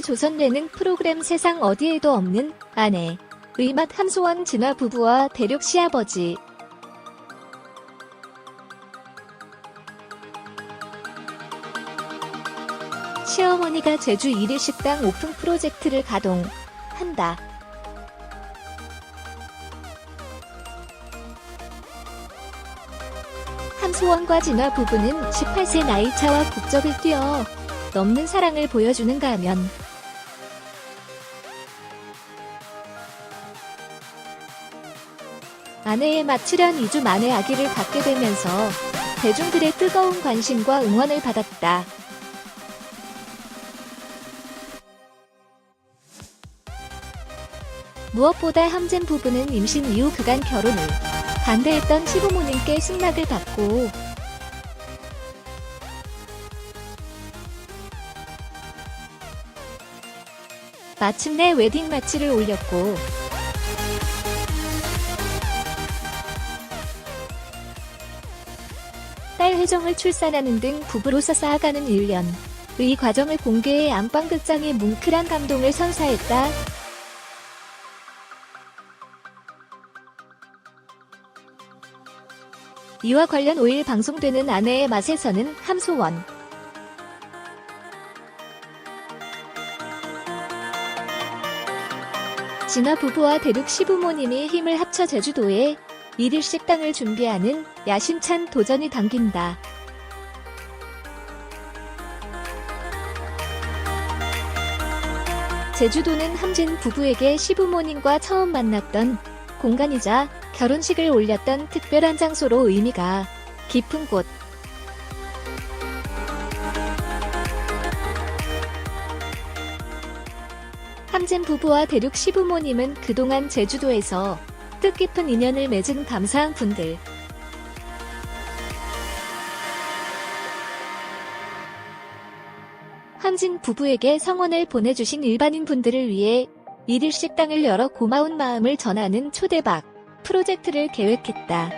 조선 예능 프로그램 세상 어디에도 없는 아내, 의맛 함소원 진화 부부와 대륙 시아버지. 시어머니가 제주 1일 식당 오픈 프로젝트를 가동한다. 함소원과 진화 부부는 18세 나이차와 국적을 뛰어넘는 사랑을 보여주는가 하면 아내의 맏 출연 2주 만에 아기를 갖게 되면서 대중들의 뜨거운 관심과 응원을 받았다. 무엇보다 함진 부부는 임신 이후 그간 결혼을 반대했던 시부모님께 승낙을 받고 마침내 웨딩 마치를 올렸고 딸 혜정을 출산하는 등 부부로서 쌓아가는 1년의 과정을 공개해 안방극장의 뭉클한 감동을 선사했다. 이와 관련 5일 방송되는 아내의 맛에서는 함소원, 진화 부부와 대륙 시부모님이 힘을 합쳐 제주도에 1일 식당을 준비하는 야심찬 도전이 당긴다. 제주도는 함진 부부에게 시부모님과 처음 만났던 공간이자 결혼식을 올렸던 특별한 장소로 의미가 깊은 곳. 함진 부부와 대륙 시부모님은 그동안 제주도에서 뜻깊은 인연을 맺은 감사한 분들. 함진 부부에게 성원을 보내주신 일반인 분들을 위해 1일 식당을 열어 고마운 마음을 전하는 초대박 프로젝트를 계획했다.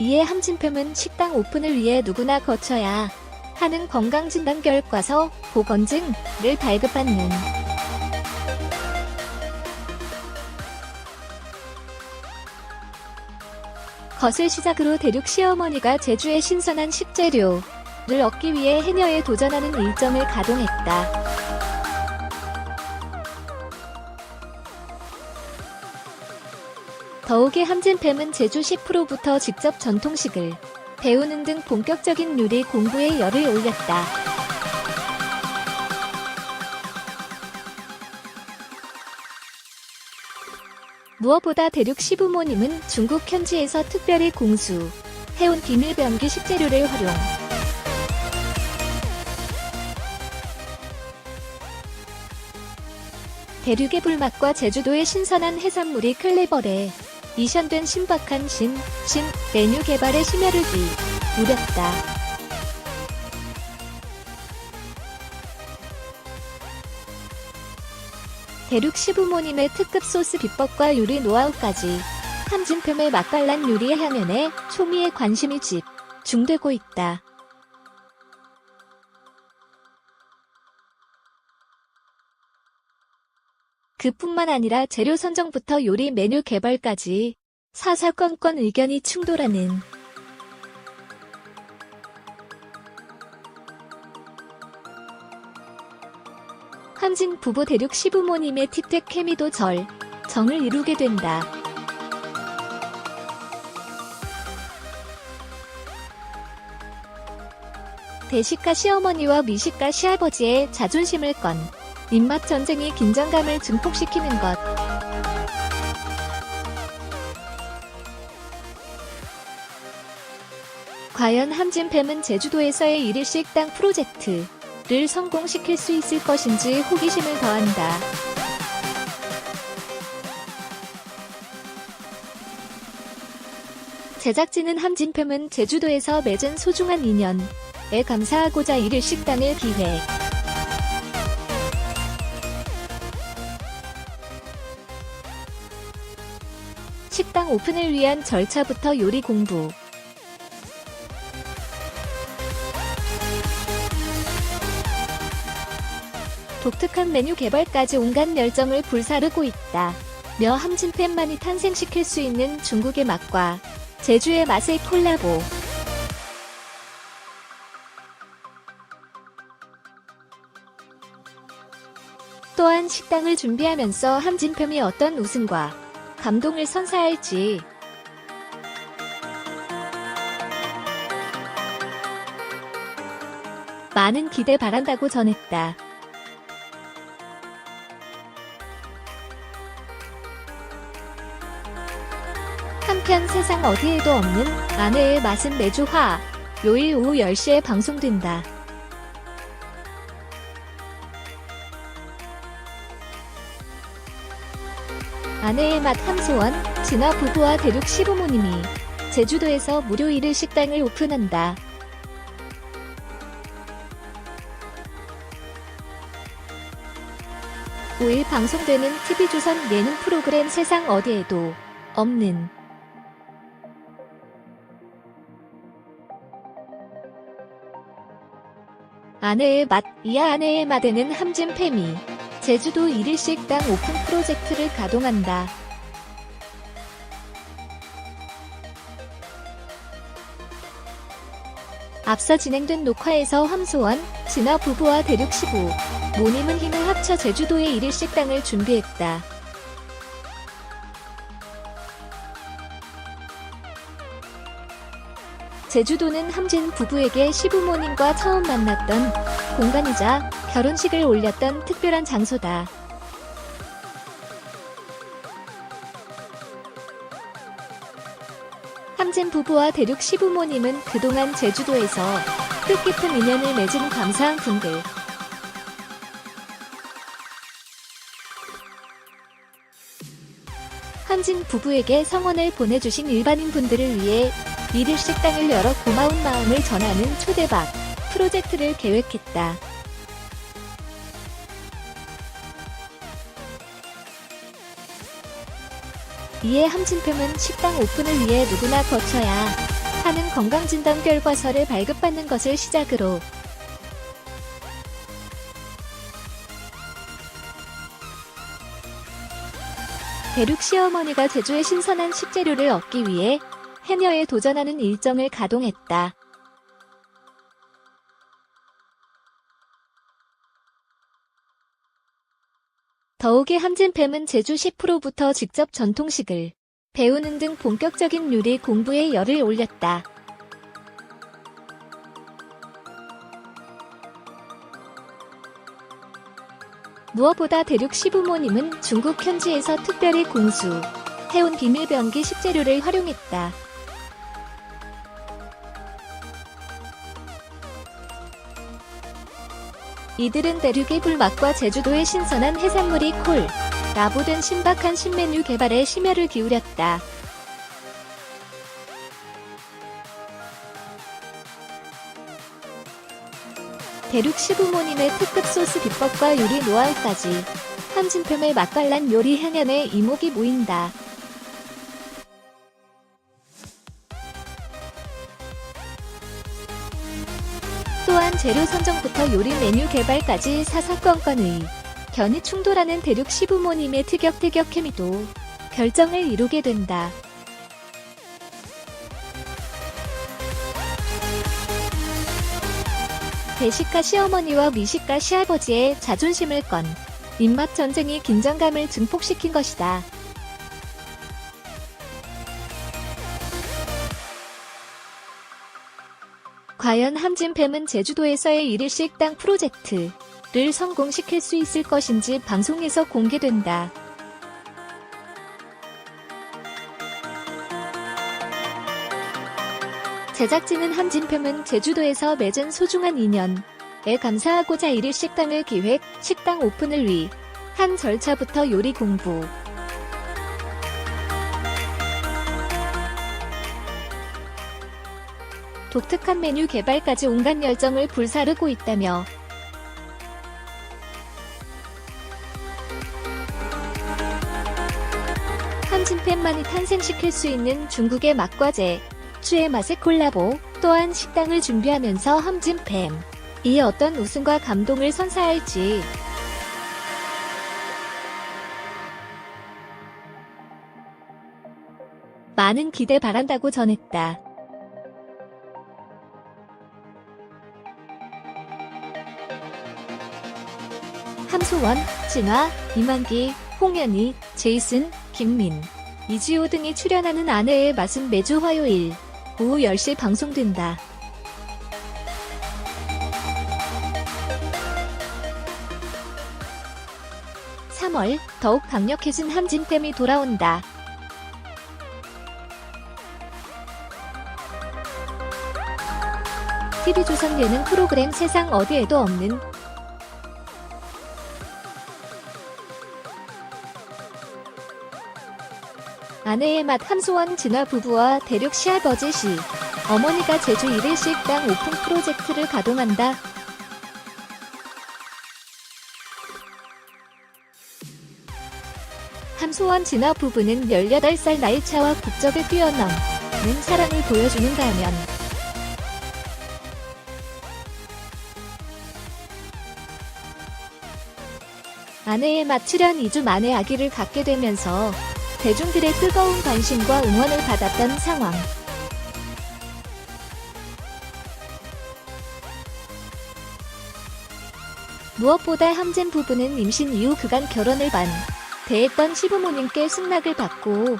이에 함진팸은 식당 오픈을 위해 누구나 거쳐야 하는 건강진단 결과서 보건증을 발급받는 것을 시작으로 대륙 시어머니가 제주의 신선한 식재료를 얻기 위해 해녀에 도전하는 일정을 가동했다. 더욱이 함진팸은 제주 셰프로부터 직접 전통식을 배우는 등 본격적인 요리 공부에 열을 올렸다. 무엇보다 대륙 시부모님은 중국 현지에서 특별히 공수해온 비밀 변기 식재료를 활용. 대륙의 불맛과 제주도의 신선한 해산물이 클레버레 이션된 신박한 신 메뉴 개발에 심혈을 기울였다. 대륙 시부모님의 특급 소스 비법과 요리 노하우까지 함진팸의 맛깔난 요리의 향연에 초미의 관심이 집중되고 있다. 그뿐만 아니라 재료 선정부터 요리 메뉴 개발까지 사사건건 의견이 충돌하는 함진 부부 대륙 시부모님의 틱택 케미도 정을 이루게 된다. 대식가 시어머니와 미식가 시아버지의 자존심을 건 입맛 전쟁이 긴장감을 증폭시키는 것. 과연 함진팸은 제주도에서의 1일 식당 프로젝트를 성공시킬 수 있을 것인지 호기심을 더한다. 제작진은 함진팸은 제주도에서 맺은 소중한 인연에 감사하고자 1일 식당을 기획. 식당 오픈을 위한 절차부터 요리 공부, 독특한 메뉴 개발까지 온갖 열정을 불사르고 있다. 며 함진팬만이 탄생시킬 수 있는 중국의 맛과 제주의 맛의 콜라보. 또한 식당을 준비하면서 함진팸이 어떤 웃음과 감동을 선사할지 많은 기대 바란다고 전했다. 한편 세상 어디에도 없는 아내의 맛은 매주 화요일 오후 10시에 방송된다. 아내의 맛 함소원, 진아 부부와 대륙 시부모님이 제주도에서 무료 1일 식당을 오픈한다. 5일 방송되는 TV조선 예능 프로그램 세상 어디에도 없는 아내의 맛, 이하 아내의 맛에는 함진팸이 제주도 1일 식당 오픈 프로젝트를 가동한다. 앞서 진행된 녹화에서 함소원, 진아 부부와 대륙 시부 모님은 힘을 합쳐 제주도에 1일 식당을 준비했다. 제주도는 함진 부부에게 시부모님과 처음 만났던 공간이자 결혼식을 올렸던 특별한 장소다. 함진 부부와 대륙 시부모님은 그동안 제주도에서 뜻깊은 인연을 맺은 감사한 분들. 함진 부부에게 성원을 보내주신 일반인 분들을 위해 1일 식당을 열어 고마운 마음을 전하는 초대박 프로젝트를 계획했다. 이에 함진팸은 식당 오픈을 위해 누구나 거쳐야 하는 건강진단 결과서를 발급받는 것을 시작으로 대륙 시어머니가 제주의 신선한 식재료를 얻기 위해 해녀에 도전하는 일정을 가동했다. 더욱이 함진팸은 제주 셰프로부터 직접 전통식을 배우는 등 본격적인 요리 공부에 열을 올렸다. 무엇보다 대륙 시부모님은 중국 현지에서 특별히 공수해온 비밀병기 식재료를 활용했다. 이들은 대륙의 불맛과 제주도의 신선한 해산물이 콜라보된 신박한 신메뉴 개발에 심혈을 기울였다. 대륙 시부모님의 특급 소스 비법과 요리 노하우까지 함진팸의 맛깔난 요리 향연에 이목이 모인다. 또한 재료 선정부터 요리 메뉴 개발까지 사사건건의 견이 충돌하는 대륙 시부모님의 티격태격 케미도 결정을 이루게 된다. 대식가 시어머니와 미식가 시아버지의 자존심을 건 입맛 전쟁이 긴장감을 증폭시킨 것이다. 과연 함진팸은 제주도에서의 1일 식당 프로젝트를 성공시킬 수 있을 것인지 방송에서 공개된다. 제작진은 함진팸은 제주도에서 맺은 소중한 인연에 감사하고자 1일 식당을 기획, 식당 오픈을 위한 절차부터 요리 공부, 독특한 메뉴 개발까지 온갖 열정을 불사르고 있다며 함진팸만이 탄생시킬 수 있는 중국의 맛과 제주의 맛의 콜라보, 또한 식당을 준비하면서 함진팸이 어떤 웃음과 감동을 선사할지 많은 기대 바란다고 전했다. 함소원, 진화, 이만기, 홍현희, 제이슨, 김민, 이지호 등이 출연하는 아내의 맛은 매주 화요일 오후 10시 방송된다. 3월 더욱 강력해진 함진팸이 돌아온다. TV조선 예능 프로그램 세상 어디에도 없는 아내의 맛 함소원 진화 부부와 대륙 시아버지 시 어머니가 제주 1일 식당 오픈 프로젝트를 가동한다. 함소원 진화 부부는 18살 나이차와 국적을 뛰어넘는 사랑을 보여주는 가면 아내의 맛 출연 2주 만에 아기를 갖게 되면서 대중들의 뜨거운 관심과 응원을 받았던 상황. 무엇보다 함진 부부는 임신 이후 그간 결혼을 반대했던 시부모님께 승낙을 받고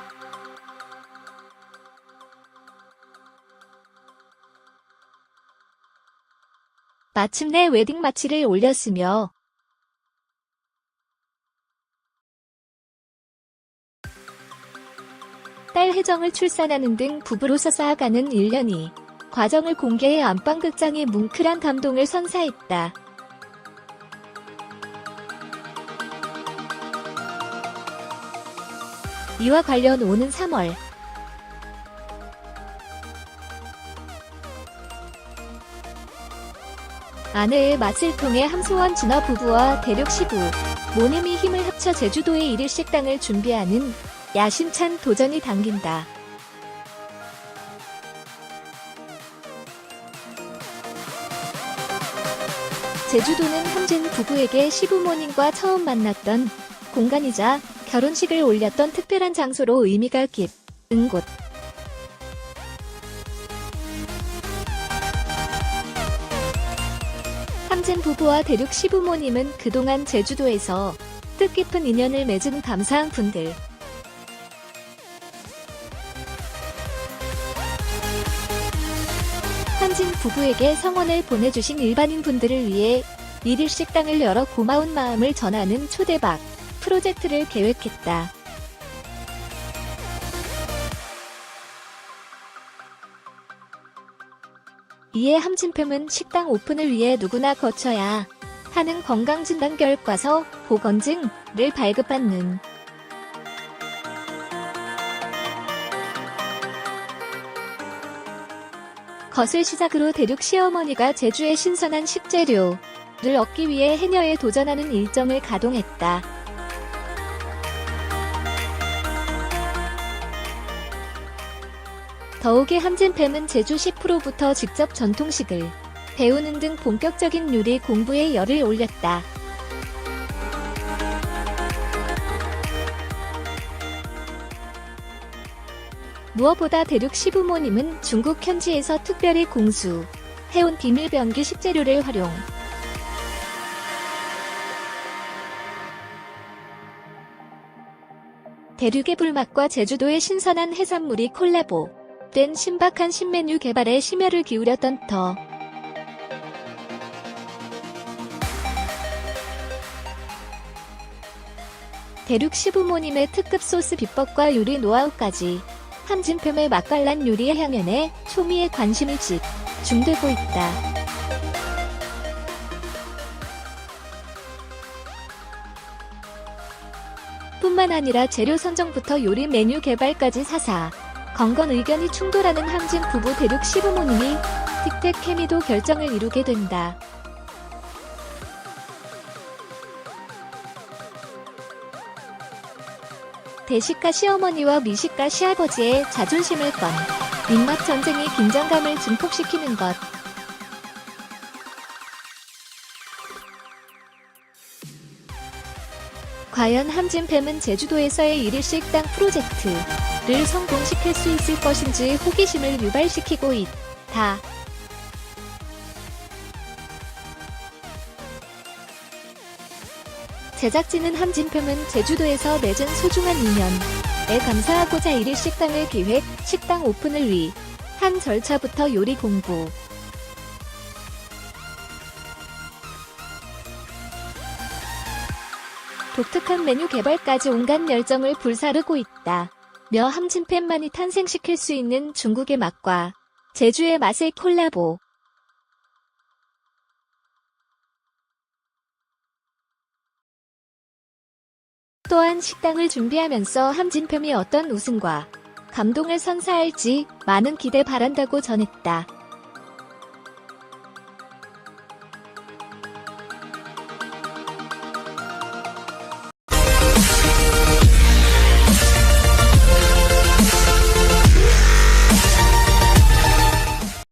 마침내 웨딩 마치를 올렸으며 딸 혜정을 출산하는 등 부부로서 쌓아가는 1년이 과정을 공개해 안방극장의 뭉클한 감동을 선사했다. 이와 관련 오는 3월 아내의 맛을 통해 함소원 진화 부부와 대륙 시부 모님이 힘을 합쳐 제주도에 1일 식당을 준비하는 야심찬 도전이 당긴다. 제주도는 함진 부부에게 시부모님과 처음 만났던 공간이자 결혼식을 올렸던 특별한 장소로 의미가 깊은 곳. 함진 부부와 대륙 시부모님은 그동안 제주도에서 뜻깊은 인연을 맺은 감사한 분들. 함진 부부에게 성원을 보내주신 일반인 분들을 위해 1일 식당을 열어 고마운 마음을 전하는 초대박 프로젝트를 계획했다. 이에 함진팸은 식당 오픈을 위해 누구나 거쳐야 하는 건강진단 결과서, 보건증을 발급받는 것을 시작으로 대륙 시어머니가 제주의 신선한 식재료를 얻기 위해 해녀에 도전하는 일정을 가동했다. 더욱이 함진팸은 제주 셰프로부터 직접 전통식을 배우는 등 본격적인 요리 공부에 열을 올렸다. 무엇보다 대륙 시부모님은 중국 현지에서 특별히 공수해온 비밀병기 식재료를 활용. 대륙의 불맛과 제주도의 신선한 해산물이 콜라보된 신박한 신메뉴 개발에 심혈을 기울였던 더. 대륙 시부모님의 특급 소스 비법과 요리 노하우까지 함진팸의 맛깔난 요리의 향연에 초미의 관심이 집중되고 있다. 뿐만 아니라 재료 선정부터 요리 메뉴 개발까지 사사건건 의견이 충돌하는 함진 부부 대륙 시부모님이 틱택 케미도 결정을 이루게 된다. 대식가 시어머니와 미식가 시아버지의 자존심을 건 입맛 전쟁이 긴장감을 증폭시키는 것. 과연 함진팸은 제주도에서의 1일 식당 프로젝트를 성공시킬 수 있을 것인지 호기심을 유발시키고 있다. 제작진은 함진팸은 제주도에서 맺은 소중한 인연에 감사하고자 1일 식당을 기획, 식당 오픈을 위한 절차부터 요리 공부, 독특한 메뉴 개발까지 온갖 열정을 불사르고 있다. 며 함진팸만이 탄생시킬 수 있는 중국의 맛과 제주의 맛의 콜라보. 또한 식당을 준비하면서 함진팸이 어떤 웃음과 감동을 선사할지 많은 기대 바란다고 전했다.